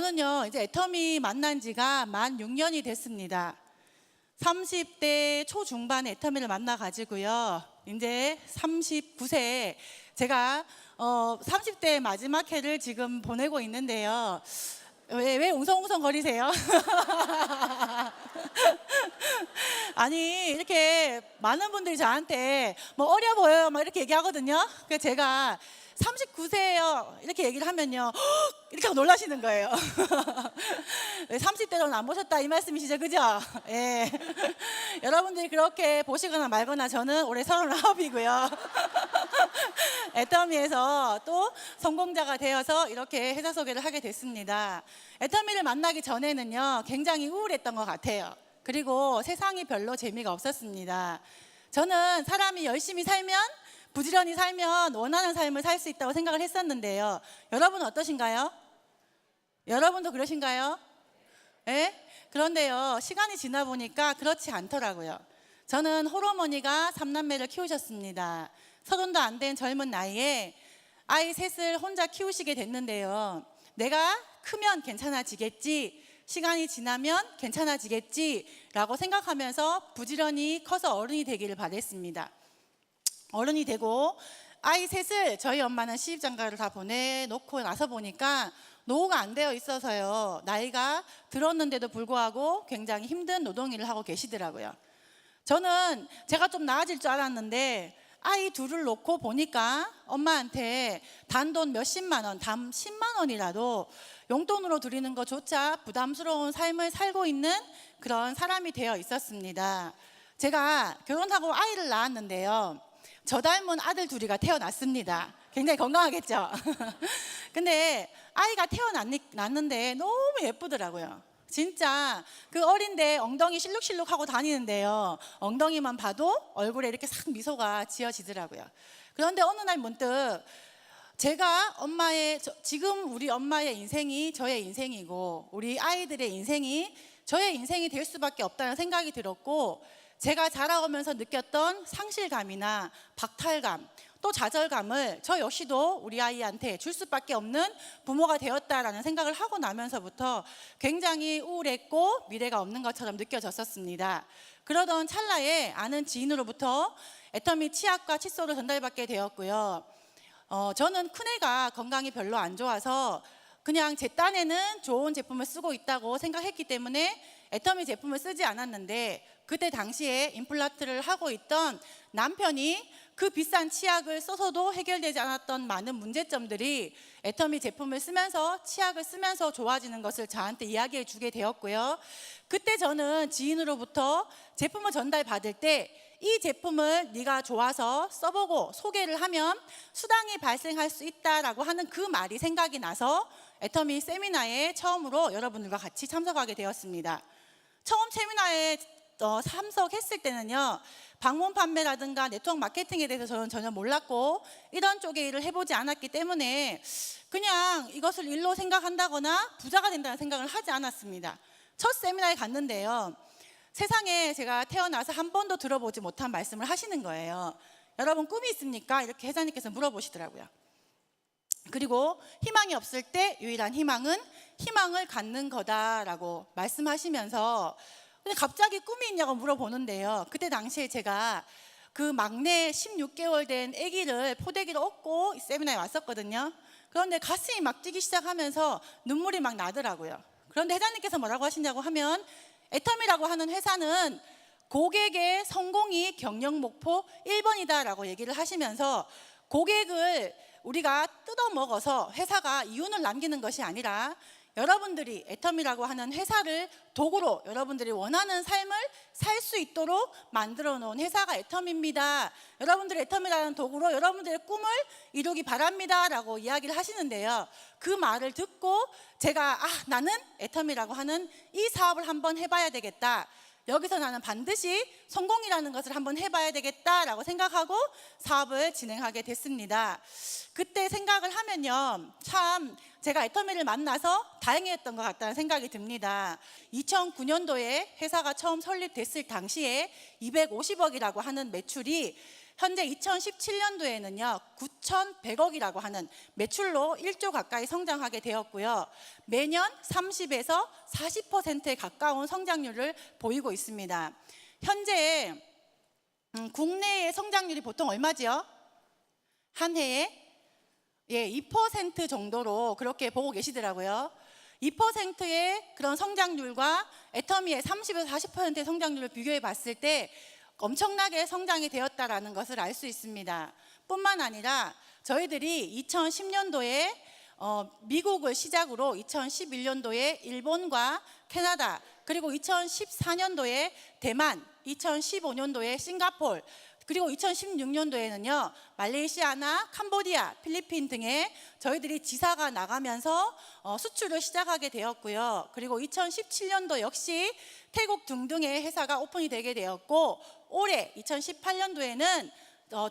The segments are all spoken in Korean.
저는요, 이제 애터미 만난 지가 만 6년이 됐습니다. 30대 초중반에 애터미를 만나가지고요. 이제 39세, 제가 30대 마지막 해를 지금 보내고 있는데요. 왜 웅성웅성 거리세요? 아니, 이렇게 많은 분들이 저한테 뭐 어려 보여요 막 이렇게 얘기하거든요. 그래서 제가 39세예요 이렇게 얘기를 하면요, 이렇게 하고 놀라시는 거예요. 30대로는 안 보셨다 이 말씀이시죠, 그죠? 예. 여러분들이 그렇게 보시거나 말거나 저는 올해 39이고요. 애터미에서 또 성공자가 되어서 이렇게 회사 소개를 하게 됐습니다. 애터미를 만나기 전에는요, 굉장히 우울했던 것 같아요. 그리고 세상이 별로 재미가 없었습니다. 저는 사람이 열심히 살면, 부지런히 살면 원하는 삶을 살 수 있다고 생각을 했었는데요. 여러분은 어떠신가요? 여러분도 그러신가요? 예? 그런데요, 시간이 지나 보니까 그렇지 않더라고요. 저는 홀어머니가 3남매를 키우셨습니다. 30도 안 된 젊은 나이에 아이 셋을 혼자 키우시게 됐는데요. 내가 크면 괜찮아지겠지, 시간이 지나면 괜찮아지겠지 라고 생각하면서 부지런히 커서 어른이 되기를 바랬습니다. 어른이 되고 아이 셋을 저희 엄마는 시집장가를 다 보내놓고 나서 보니까 노후가 안 되어 있어서요, 나이가 들었는데도 불구하고 굉장히 힘든 노동일을 하고 계시더라고요. 저는 제가 좀 나아질 줄 알았는데 아이 둘을 놓고 보니까 엄마한테 단돈 몇십만 원, 단 10만 원이라도 용돈으로 드리는 것조차 부담스러운 삶을 살고 있는 그런 사람이 되어 있었습니다. 제가 결혼하고 아이를 낳았는데요, 저 닮은 아들 둘이가 태어났습니다. 굉장히 건강하겠죠? 근데 아이가 태어났는데 너무 예쁘더라고요. 진짜 그 어린데 엉덩이 실룩실룩 하고 다니는데요, 엉덩이만 봐도 얼굴에 이렇게 싹 미소가 지어지더라고요. 그런데 어느 날 문득 제가 지금 우리 엄마의 인생이 저의 인생이고 우리 아이들의 인생이 저의 인생이 될 수밖에 없다는 생각이 들었고, 제가 자라오면서 느꼈던 상실감이나 박탈감, 또 좌절감을 저 역시도 우리 아이한테 줄 수밖에 없는 부모가 되었다라는 생각을 하고 나면서부터 굉장히 우울했고 미래가 없는 것처럼 느껴졌었습니다. 그러던 찰나에 아는 지인으로부터 애터미 치약과 칫솔을 전달받게 되었고요. 저는 큰애가 건강이 별로 안 좋아서 그냥 제 딴에는 좋은 제품을 쓰고 있다고 생각했기 때문에 애터미 제품을 쓰지 않았는데, 그때 당시에 임플란트를 하고 있던 남편이 그 비싼 치약을 써서도 해결되지 않았던 많은 문제점들이 애터미 제품을 쓰면서, 치약을 쓰면서 좋아지는 것을 저한테 이야기해 주게 되었고요. 그때 저는 지인으로부터 제품을 전달받을 때 이 제품을 네가 좋아서 써보고 소개를 하면 수당이 발생할 수 있다라고 하는 그 말이 생각이 나서 애터미 세미나에 처음으로 여러분들과 같이 참석하게 되었습니다. 처음 세미나에 참석했을 때는요, 방문 판매라든가 네트워크 마케팅에 대해서 저는 전혀 몰랐고 이런 쪽의 일을 해보지 않았기 때문에 그냥 이것을 일로 생각한다거나 부자가 된다는 생각을 하지 않았습니다. 첫 세미나에 갔는데요, 세상에 제가 태어나서 한 번도 들어보지 못한 말씀을 하시는 거예요. 여러분 꿈이 있습니까? 이렇게 회장님께서 물어보시더라고요. 그리고 희망이 없을 때 유일한 희망은 희망을 갖는 거다라고 말씀하시면서, 근데 갑자기 꿈이 있냐고 물어보는데요, 그때 당시에 제가 그 막내 16개월 된 아기를 포대기로 업고 세미나에 왔었거든요. 그런데 가슴이 막 뛰기 시작하면서 눈물이 막 나더라고요. 그런데 회장님께서 뭐라고 하시냐고 하면, 애터미라고 하는 회사는 고객의 성공이 경영 목표 1번이다라고 얘기를 하시면서, 고객을 우리가 뜯어먹어서 회사가 이윤을 남기는 것이 아니라 여러분들이 애터미라고 하는 회사를 도구로 여러분들이 원하는 삶을 살 수 있도록 만들어 놓은 회사가 애터미입니다. 여러분들이 애터미라는 도구로 여러분들의 꿈을 이루기 바랍니다 라고 이야기를 하시는데요, 그 말을 듣고 제가 나는 애터미라고 하는 이 사업을 한번 해봐야 되겠다, 여기서 나는 반드시 성공이라는 것을 한번 해봐야 되겠다라고 생각하고 사업을 진행하게 됐습니다. 그때 생각을 하면요, 참 제가 애터미를 만나서 다행이었던 것 같다는 생각이 듭니다. 2009년도에 회사가 처음 설립됐을 당시에 250억이라고 하는 매출이 현재 2017년도에는요 9,100억이라고 하는 매출로 1조 가까이 성장하게 되었고요. 매년 30에서 40%에 가까운 성장률을 보이고 있습니다. 현재 국내의 성장률이 보통 얼마지요? 한 해에 2% 정도로 그렇게 보고 계시더라고요. 2%의 그런 성장률과 애터미의 30에서 40%의 성장률을 비교해 봤을 때 엄청나게 성장이 되었다라는 것을 알 수 있습니다. 뿐만 아니라 저희들이 2010년도에 미국을 시작으로 2011년도에 일본과 캐나다, 그리고 2014년도에 대만, 2015년도에 싱가포르, 그리고 2016년도에는요 말레이시아나 캄보디아, 필리핀 등에 저희들이 지사가 나가면서 수출을 시작하게 되었고요. 그리고 2017년도 역시 태국 등등의 회사가 오픈이 되게 되었고, 올해 2018년도에는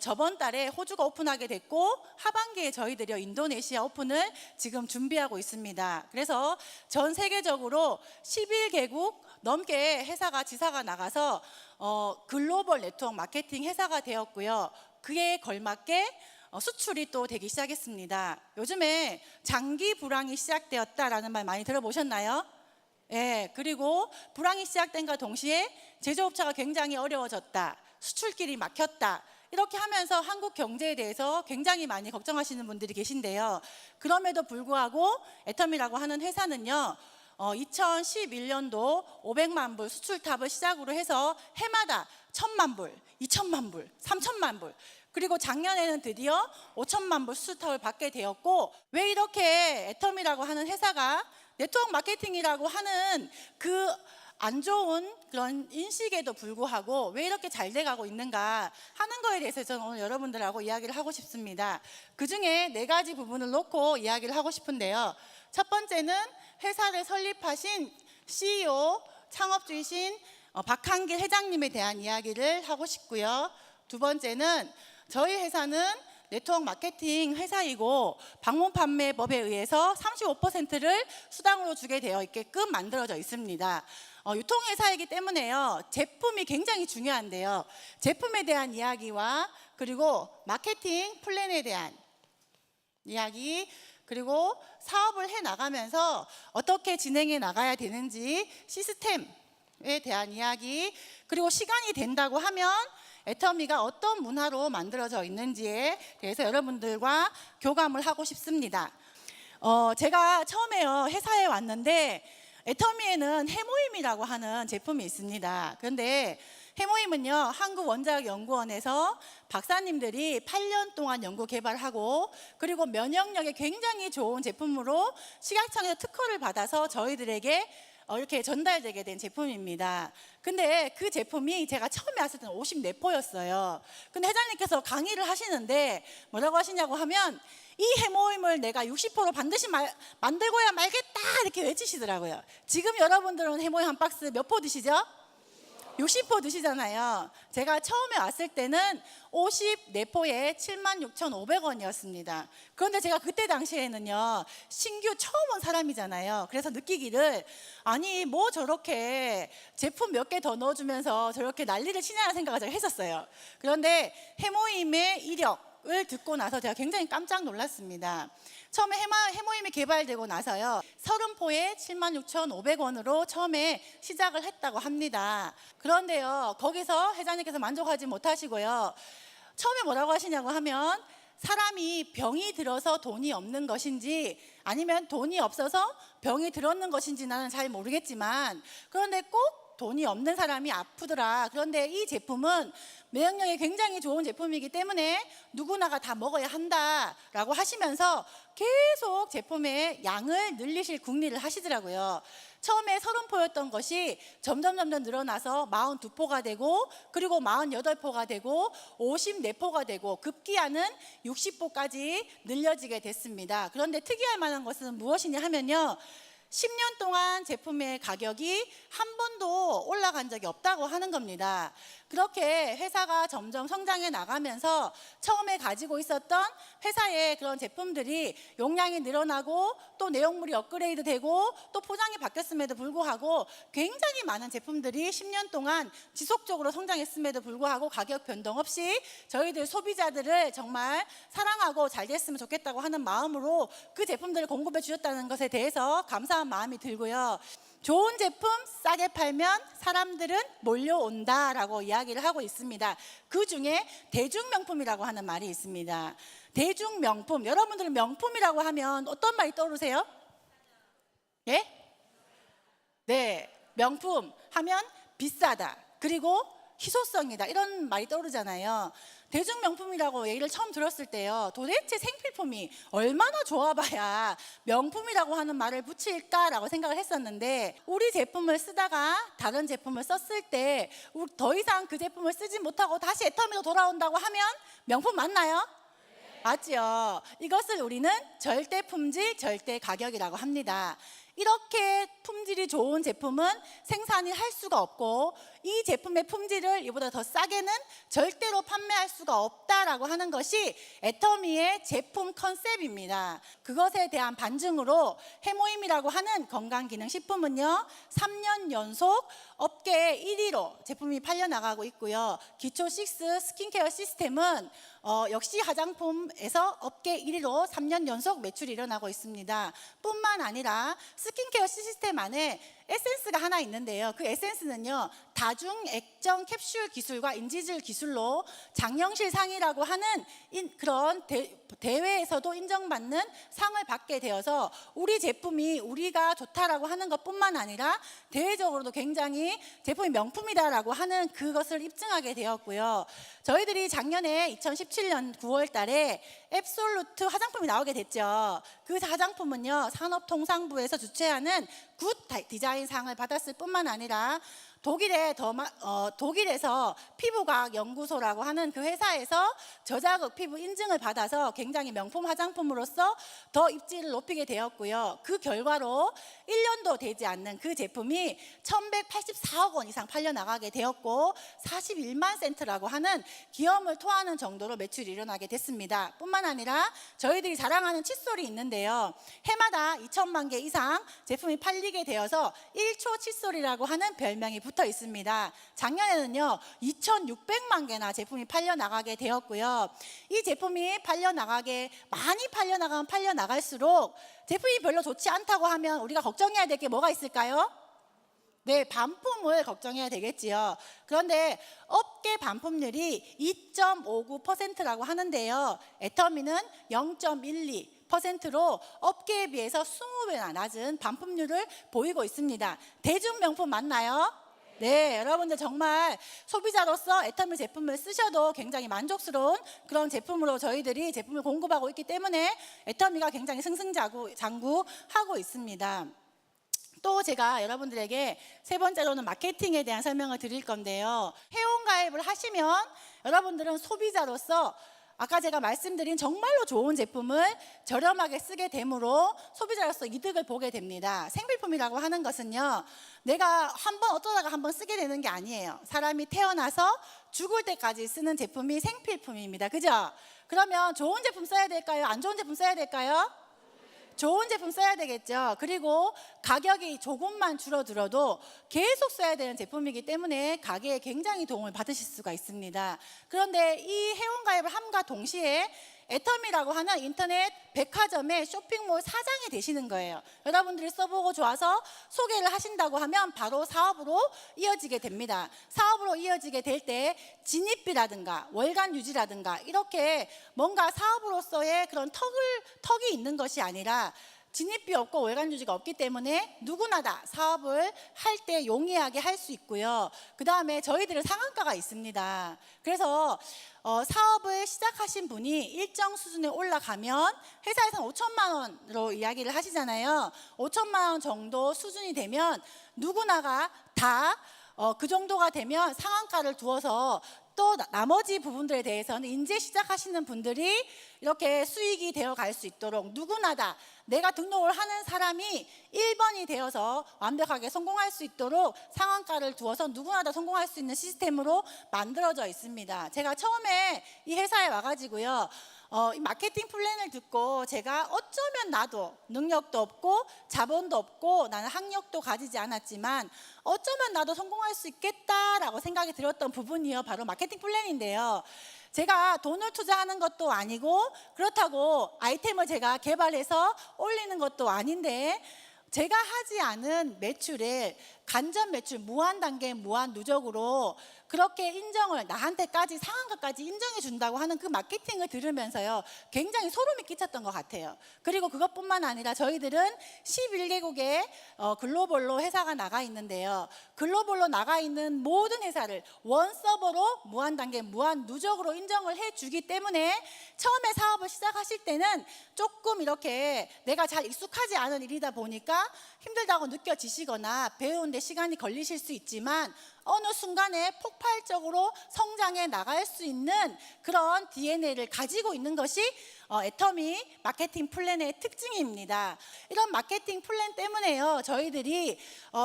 저번 달에 호주가 오픈하게 됐고, 하반기에 저희들이 인도네시아 오픈을 지금 준비하고 있습니다. 그래서 전 세계적으로 11개국 넘게 회사가 지사가 나가서 글로벌 네트워크 마케팅 회사가 되었고요. 그에 걸맞게 수출이 또 되기 시작했습니다. 요즘에 장기 불황이 시작되었다라는 말 많이 들어보셨나요? 예, 그리고 불황이 시작된과 동시에 제조업체가 굉장히 어려워졌다, 수출길이 막혔다, 이렇게 하면서 한국 경제에 대해서 굉장히 많이 걱정하시는 분들이 계신데요. 그럼에도 불구하고 애터미라고 하는 회사는요 2011년도 500만 불 수출탑을 시작으로 해서 해마다 1,000만 불, 2,000만 불, 3,000만 불, 그리고 작년에는 드디어 5,000만 불 수출탑을 받게 되었고, 왜 이렇게 애터미라고 하는 회사가 네트워크 마케팅이라고 하는 그 안 좋은 그런 인식에도 불구하고 왜 이렇게 잘 돼가고 있는가 하는 거에 대해서 저는 오늘 여러분들하고 이야기를 하고 싶습니다. 그 중에 4가지 부분을 놓고 이야기를 하고 싶은데요. 첫 번째는 회사를 설립하신 CEO, 창업주이신 박한길 회장님에 대한 이야기를 하고 싶고요. 두 번째는 저희 회사는 네트워크 마케팅 회사이고 방문 판매법에 의해서 35%를 수당으로 주게 되어 있게끔 만들어져 있습니다. 유통회사이기 때문에요 제품이 굉장히 중요한데요, 제품에 대한 이야기와 그리고 마케팅 플랜에 대한 이야기, 그리고 사업을 해 나가면서 어떻게 진행해 나가야 되는지 시스템에 대한 이야기, 그리고 시간이 된다고 하면 애터미가 어떤 문화로 만들어져 있는지에 대해서 여러분들과 교감을 하고 싶습니다. 제가 처음에요 회사에 왔는데 애터미에는 해모임이라고 하는 제품이 있습니다. 그런데 해모임은요 한국원자력연구원에서 박사님들이 8년 동안 연구 개발하고, 그리고 면역력에 굉장히 좋은 제품으로 식약청에서 특허를 받아서 저희들에게 이렇게 전달되게 된 제품입니다. 근데 그 제품이 제가 처음에 왔을 때는 54포였어요. 근데 회장님께서 강의를 하시는데 뭐라고 하시냐고 하면 이 해모임을 내가 60포로 반드시 만들고야 말겠다 이렇게 외치시더라고요. 지금 여러분들은 해모임 한 박스 몇 포 드시죠? 60포 드시잖아요. 제가 처음에 왔을 때는 54포에 76,500원이었습니다. 그런데 제가 그때 당시에는요 신규 처음 온 사람이잖아요. 그래서 느끼기를 아니 뭐 저렇게 제품 몇 개 더 넣어주면서 저렇게 난리를 치냐는 생각을 제가 했었어요. 그런데 해모임의 이력을 듣고 나서 제가 굉장히 깜짝 놀랐습니다. 처음에 해모임이 개발되고 나서요 30포에 76,500원으로 처음에 시작을 했다고 합니다. 그런데요 거기서 회장님께서 만족하지 못하시고요 처음에 뭐라고 하시냐고 하면 사람이 병이 들어서 돈이 없는 것인지 아니면 돈이 없어서 병이 들었는 것인지 나는 잘 모르겠지만, 그런데 꼭 돈이 없는 사람이 아프더라. 그런데 이 제품은 면역력이 굉장히 좋은 제품이기 때문에 누구나가 다 먹어야 한다라고 하시면서 계속 제품의 양을 늘리실 궁리를 하시더라고요. 처음에 30포였던 것이 점점 늘어나서 42포가 되고, 그리고 48포가 되고 54포가 되고 급기야는 60포까지 늘려지게 됐습니다. 그런데 특이할 만한 것은 무엇이냐 하면요 10년 동안 제품의 가격이 한 번도 올라간 적이 없다고 하는 겁니다. 그렇게 회사가 점점 성장해 나가면서 처음에 가지고 있었던 회사의 그런 제품들이 용량이 늘어나고 또 내용물이 업그레이드 되고 또 포장이 바뀌었음에도 불구하고 굉장히 많은 제품들이 10년 동안 지속적으로 성장했음에도 불구하고 가격 변동 없이 저희들 소비자들을 정말 사랑하고 잘 됐으면 좋겠다고 하는 마음으로 그 제품들을 공급해 주셨다는 것에 대해서 감사한 마음이 들고요. 좋은 제품 싸게 팔면 사람들은 몰려온다라고 이야기를 하고 있습니다. 그 중에 대중명품이라고 하는 말이 있습니다. 대중명품, 여러분들은 명품이라고 하면 어떤 말이 떠오르세요? 예? 네, 명품 하면 비싸다, 그리고 희소성이다, 이런 말이 떠오르잖아요. 대중명품이라고 얘기를 처음 들었을 때요, 도대체 생필품이 얼마나 좋아봐야 명품이라고 하는 말을 붙일까라고 생각을 했었는데, 우리 제품을 쓰다가 다른 제품을 썼을 때 더 이상 그 제품을 쓰지 못하고 다시 애터미로 돌아온다고 하면 명품 맞나요? 맞죠. 이것을 우리는 절대 품질, 절대 가격이라고 합니다. 이렇게 품질이 좋은 제품은 생산을 할 수가 없고, 이 제품의 품질을 이보다 더 싸게는 절대로 판매할 수가 없다라고 하는 것이 애터미의 제품 컨셉입니다. 그것에 대한 반증으로 해모임이라고 하는 건강기능식품은요, 3년 연속 업계 1위로 제품이 팔려나가고 있고요. 기초 6 스킨케어 시스템은 역시 화장품에서 업계 1위로 3년 연속 매출이 일어나고 있습니다. 뿐만 아니라 스킨케어 시스템 안에 에센스가 하나 있는데요, 그 에센스는요, 다중액정 캡슐 기술과 인지질 기술로 장영실 상이라고 하는 그런 대회에서도 인정받는 상을 받게 되어서 우리 제품이 우리가 좋다라고 하는 것뿐만 아니라 대외적으로도 굉장히 제품이 명품이다라고 하는 그것을 입증하게 되었고요. 저희들이 작년에 2017년 9월 달에 앱솔루트 화장품이 나오게 됐죠. 그 화장품은요, 산업통상부에서 주최하는 굿 디자인 상을 받았을 뿐만 아니라 독일에서 피부과학 연구소라고 하는 그 회사에서 저자극 피부 인증을 받아서 굉장히 명품 화장품으로서 더 입지를 높이게 되었고요. 그 결과로 1년도 되지 않는 그 제품이 1184억 원 이상 팔려나가게 되었고, 41만 센트라고 하는 기염을 토하는 정도로 매출이 일어나게 됐습니다. 뿐만 아니라 저희들이 자랑하는 칫솔이 있는데요, 해마다 2천만 개 이상 제품이 팔리게 되어서 1초 칫솔이라고 하는 별명이 붙어 있습니다. 작년에는요, 2,600만 개나 제품이 팔려나가게 되었고요. 이 제품이 많이 팔려나가면 팔려나갈수록 제품이 별로 좋지 않다고 하면 우리가 걱정해야 될 게 뭐가 있을까요? 네, 반품을 걱정해야 되겠지요. 그런데 업계 반품률이 2.59%라고 하는데요, 애터미는 0.12%로 업계에 비해서 20배나 낮은 반품률을 보이고 있습니다. 대중명품 맞나요? 네, 여러분들 정말 소비자로서 애터미 제품을 쓰셔도 굉장히 만족스러운 그런 제품으로 저희들이 제품을 공급하고 있기 때문에 애터미가 굉장히 승승장구하고 있습니다. 또 제가 여러분들에게 세 번째로는 마케팅에 대한 설명을 드릴 건데요, 회원가입을 하시면 여러분들은 소비자로서 아까 제가 말씀드린 정말로 좋은 제품을 저렴하게 쓰게 되므로 소비자로서 이득을 보게 됩니다. 생필품이라고 하는 것은요, 내가 어떠다가 한번 쓰게 되는 게 아니에요. 사람이 태어나서 죽을 때까지 쓰는 제품이 생필품입니다. 그죠? 그러면 좋은 제품 써야 될까요? 안 좋은 제품 써야 될까요? 좋은 제품 써야 되겠죠. 그리고 가격이 조금만 줄어들어도 계속 써야 되는 제품이기 때문에 가게에 굉장히 도움을 받으실 수가 있습니다. 그런데 이 회원가입을 함과 동시에 애터미라고 하는 인터넷 백화점의 쇼핑몰 사장이 되시는 거예요. 여러분들이 써보고 좋아서 소개를 하신다고 하면 바로 사업으로 이어지게 됩니다. 사업으로 이어지게 될 때 진입비라든가 월간 유지라든가 이렇게 뭔가 사업으로서의 그런 턱이 있는 것이 아니라, 진입비 없고 월간 유지가 없기 때문에 누구나 다 사업을 할 때 용이하게 할 수 있고요. 그 다음에 저희들은 상한가가 있습니다. 그래서 사업을 시작하신 분이 일정 수준에 올라가면 회사에서는 5천만 원으로 이야기를 하시잖아요. 5천만 원 정도 수준이 되면 누구나가 다 그 정도가 되면 상한가를 두어서 또 나머지 부분들에 대해서는 이제 시작하시는 분들이 이렇게 수익이 되어 갈 수 있도록 누구나 다 내가 등록을 하는 사람이 1번이 되어서 완벽하게 성공할 수 있도록 상한가를 두어서 누구나 다 성공할 수 있는 시스템으로 만들어져 있습니다. 제가 처음에 이 회사에 와가지고요, 이 마케팅 플랜을 듣고 제가 어쩌면 나도 능력도 없고 자본도 없고 나는 학력도 가지지 않았지만 어쩌면 나도 성공할 수 있겠다라고 생각이 들었던 부분이요, 바로 마케팅 플랜인데요. 제가 돈을 투자하는 것도 아니고 그렇다고 아이템을 제가 개발해서 올리는 것도 아닌데 제가 하지 않은 매출에 간접 매출 무한 단계 무한 누적으로 그렇게 인정을 나한테까지 상한가까지 인정해 준다고 하는 그 마케팅을 들으면서요, 굉장히 소름이 끼쳤던 것 같아요. 그리고 그것뿐만 아니라 저희들은 11개국에 글로벌로 회사가 나가 있는데요, 글로벌로 나가 있는 모든 회사를 원 서버로 무한 단계 무한 누적으로 인정을 해 주기 때문에 처음에 사업을 시작하실 때는 조금 이렇게 내가 잘 익숙하지 않은 일이다 보니까 힘들다고 느껴지시거나 배우는데 시간이 걸리실 수 있지만 어느 순간에 폭발적으로 성장해 나갈 수 있는 그런 DNA를 가지고 있는 것이 애터미 마케팅 플랜의 특징입니다. 이런 마케팅 플랜 때문에요, 저희들이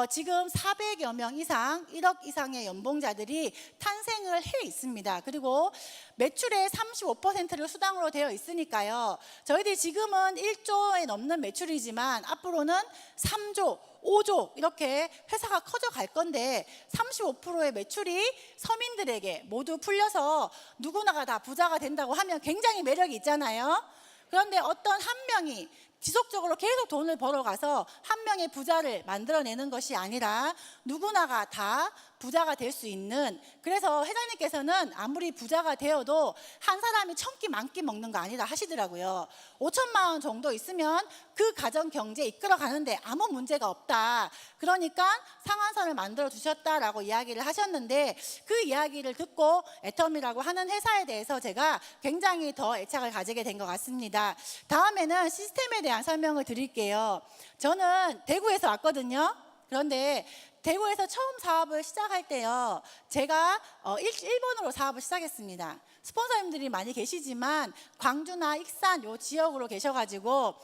지금 400여 명 이상 1억 이상의 연봉자들이 탄생을 해 있습니다. 그리고 매출의 35%를 수당으로 되어 있으니까요, 저희들이 지금은 1조에 넘는 매출이지만 앞으로는 3조 5조 이렇게 회사가 커져 갈 건데 35%의 매출이 서민들에게 모두 풀려서 누구나가 다 부자가 된다고 하면 굉장히 매력이 있잖아요. 그런데 어떤 한 명이 지속적으로 계속 돈을 벌어가서 한 명의 부자를 만들어내는 것이 아니라 누구나가 다 부자가 될 수 있는, 그래서 회장님께서는 아무리 부자가 되어도 한 사람이 1000끼 만끼 먹는 거 아니다 하시더라고요. 5천만 원 정도 있으면 그 가정 경제 이끌어 가는데 아무 문제가 없다. 그러니까 상한선을 만들어 주셨다라고 이야기를 하셨는데, 그 이야기를 듣고 애터미라고 하는 회사에 대해서 제가 굉장히 더 애착을 가지게 된 것 같습니다. 다음에는 시스템에 대한 설명을 드릴게요. 저는 대구에서 왔거든요. 그런데 대구에서 처음 사업을 시작할 때요, 제가 1번으로 사업을 시작했습니다. 스폰서님들이 많이 계시지만 광주나 익산 요 지역으로 계셔가지고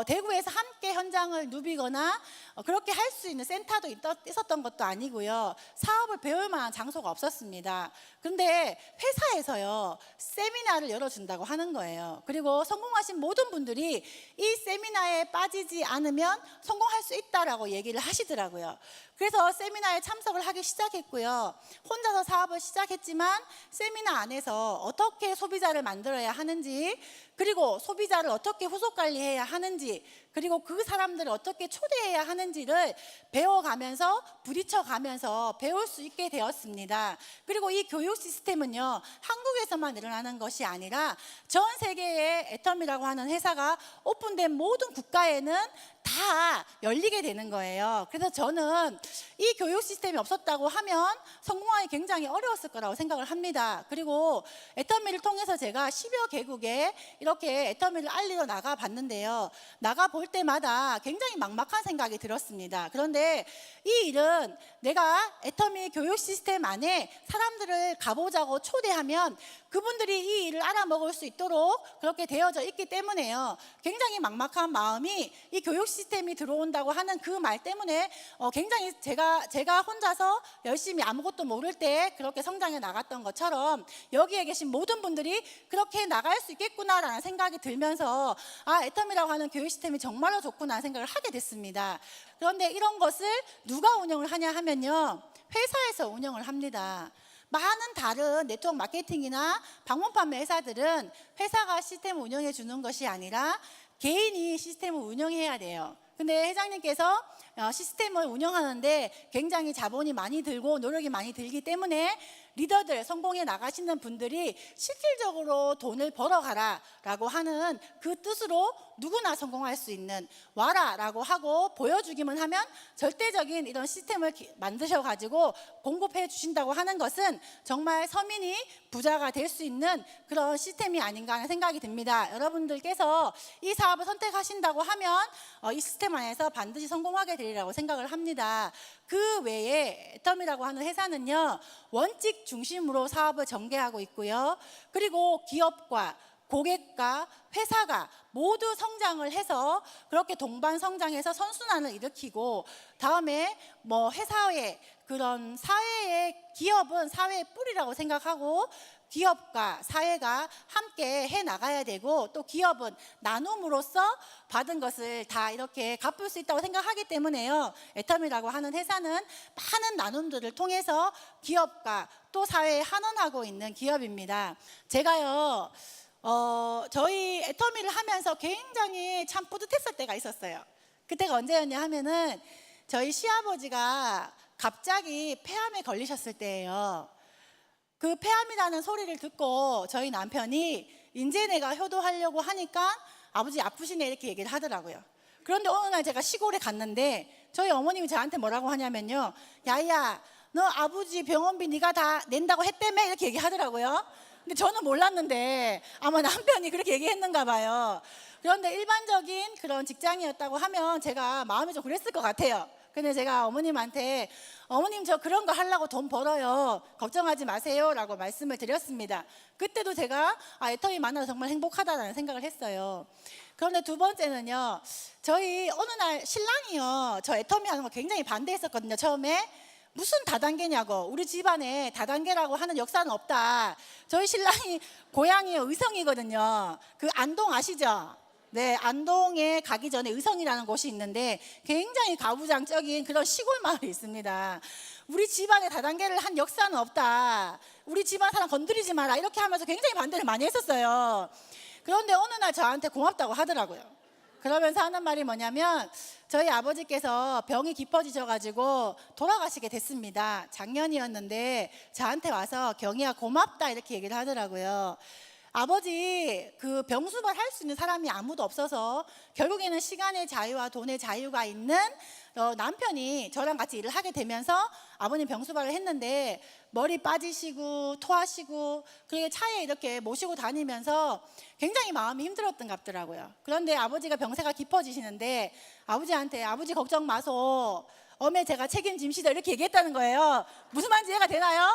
대구에서 함께 현장을 누비거나 그렇게 할 수 있는 센터도 있었던 것도 아니고요, 사업을 배울 만한 장소가 없었습니다. 근데 회사에서요, 세미나를 열어준다고 하는 거예요. 그리고 성공하신 모든 분들이 이 세미나에 빠지지 않으면 성공할 수 있다라고 얘기를 하시더라고요. 그래서 세미나에 참석을 하기 시작했고요, 혼자서 사업을 시작했지만 세미나 안에서 어떻게 소비자를 만들어야 하는지, 그리고 소비자를 어떻게 후속 관리해야 하는지, 그리고 그 사람들을 어떻게 초대해야 하는지를 배워가면서 부딪혀가면서 배울 수 있게 되었습니다. 그리고 이 교육 시스템은요, 한국에서만 일어나는 것이 아니라 전 세계의 애터미라고 하는 회사가 오픈된 모든 국가에는 다 열리게 되는 거예요. 그래서 저는 이 교육 시스템이 없었다고 하면 성공하기 굉장히 어려웠을 거라고 생각을 합니다. 그리고 애터미를 통해서 제가 10여 개국에 이렇게 애터미를 알리러 나가 봤는데요, 나가 볼 때마다 굉장히 막막한 생각이 들었습니다. 그런데 이 일은 내가 애터미 교육 시스템 안에 사람들을 가보자고 초대하면 그분들이 이 일을 알아먹을 수 있도록 그렇게 되어져 있기 때문에요, 굉장히 막막한 마음이 이 교육 시스템이 들어온다고 하는 그 말 때문에 굉장히 제가 혼자서 열심히 아무것도 모를 때 그렇게 성장해 나갔던 것처럼 여기에 계신 모든 분들이 그렇게 나갈 수 있겠구나라는 생각이 들면서 애터미라고 하는 교육 시스템이 정말로 좋구나 생각을 하게 됐습니다. 그런데 이런 것을 누가 운영을 하냐 하면요, 회사에서 운영을 합니다. 많은 다른 네트워크 마케팅이나 방문 판매 회사들은 회사가 시스템을 운영해 주는 것이 아니라 개인이 시스템을 운영해야 돼요. 근데 회장님께서 시스템을 운영하는데 굉장히 자본이 많이 들고 노력이 많이 들기 때문에 리더들, 성공해 나가시는 분들이 실질적으로 돈을 벌어가라 라고 하는 그 뜻으로 누구나 성공할 수 있는 와라 라고 하고 보여주기만 하면 절대적인 이런 시스템을 만드셔가지고 공급해 주신다고 하는 것은 정말 서민이 부자가 될 수 있는 그런 시스템이 아닌가 하는 생각이 듭니다. 여러분들께서 이 사업을 선택하신다고 하면 이 시스템 안에서 반드시 성공하게 되리라고 생각을 합니다. 그 외에 애터미라고 하는 회사는요, 원칙 중심으로 사업을 전개하고 있고요. 그리고 기업과 고객과 회사가 모두 성장을 해서 그렇게 동반 성장해서 선순환을 일으키고, 다음에 뭐 회사의 그런 사회의, 기업은 사회의 뿌리라고 생각하고 기업과 사회가 함께 해 나가야 되고, 또 기업은 나눔으로써 받은 것을 다 이렇게 갚을 수 있다고 생각하기 때문에요. 애텀이라고 하는 회사는 많은 나눔들을 통해서 기업과 또 사회에 환원하고 있는 기업입니다. 제가요, 저희 애터미를 하면서 굉장히 참 뿌듯했을 때가 있었어요. 그때가 언제였냐 하면은 저희 시아버지가 갑자기 폐암에 걸리셨을 때예요. 그 폐암이라는 소리를 듣고 저희 남편이 이제 내가 효도하려고 하니까 아버지 아프시네 이렇게 얘기를 하더라고요. 그런데 어느 날 제가 시골에 갔는데 저희 어머님이 저한테 뭐라고 하냐면요, 야야 너 아버지 병원비 네가 다 낸다고 했다며 이렇게 얘기하더라고요. 근데 저는 몰랐는데 아마 남편이 그렇게 얘기했는가 봐요. 그런데 일반적인 그런 직장이었다고 하면 제가 마음이 좀 그랬을 것 같아요. 근데 제가 어머님한테 어머님 저 그런 거 하려고 돈 벌어요, 걱정하지 마세요 라고 말씀을 드렸습니다. 그때도 제가 애터미 만나서 정말 행복하다는 생각을 했어요. 그런데 두 번째는요, 저희 어느 날 신랑이요 저 애터미 하는 거 굉장히 반대했었거든요. 처음에 무슨 다단계냐고, 우리 집안에 다단계라고 하는 역사는 없다. 저희 신랑이 고향이 의성이거든요. 그 안동 아시죠? 네, 안동에 가기 전에 의성이라는 곳이 있는데 굉장히 가부장적인 그런 시골 마을이 있습니다. 우리 집안에 다단계를 한 역사는 없다, 우리 집안 사람 건드리지 마라 이렇게 하면서 굉장히 반대를 많이 했었어요. 그런데 어느 날 저한테 고맙다고 하더라고요. 그러면서 하는 말이 뭐냐면 저희 아버지께서 병이 깊어지셔가지고 돌아가시게 됐습니다. 작년이었는데 저한테 와서 경희야 고맙다 이렇게 얘기를 하더라고요. 아버지 그 병수발 할 수 있는 사람이 아무도 없어서 결국에는 시간의 자유와 돈의 자유가 있는 남편이 저랑 같이 일을 하게 되면서 아버님 병수발을 했는데 머리 빠지시고 토하시고 그렇게 차에 이렇게 모시고 다니면서 굉장히 마음이 힘들었던 것 같더라고요. 그런데 아버지가 병세가 깊어지시는데 아버지한테 아버지 걱정 마소, 엄에 제가 책임짐시다 이렇게 얘기했다는 거예요. 무슨 말인지 이해가 되나요?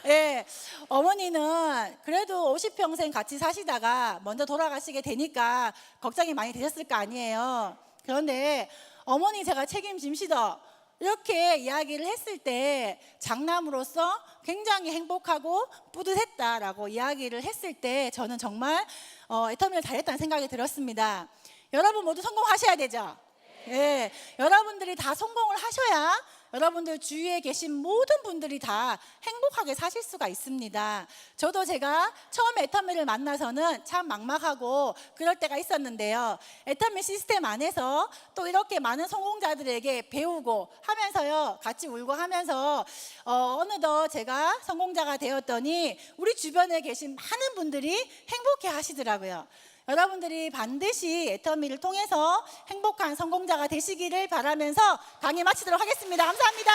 예, 어머니는 그래도 50평생 같이 사시다가 먼저 돌아가시게 되니까 걱정이 많이 되셨을 거 아니에요. 그런데 어머니 제가 책임짐시다 이렇게 이야기를 했을 때 장남으로서 굉장히 행복하고 뿌듯했다라고 이야기를 했을 때 저는 정말 애터미를 잘했다는 생각이 들었습니다. 여러분 모두 성공하셔야 되죠? 예, 여러분들이 다 성공을 하셔야 여러분들 주위에 계신 모든 분들이 다 행복하게 사실 수가 있습니다. 저도 제가 처음에 애터미를 만나서는 참 막막하고 그럴 때가 있었는데요, 애터미 시스템 안에서 또 이렇게 많은 성공자들에게 배우고 하면서요 같이 울고 하면서 어느덧 제가 성공자가 되었더니 우리 주변에 계신 많은 분들이 행복해 하시더라고요. 여러분들이 반드시 애터미를 통해서 행복한 성공자가 되시기를 바라면서 강의 마치도록 하겠습니다. 감사합니다.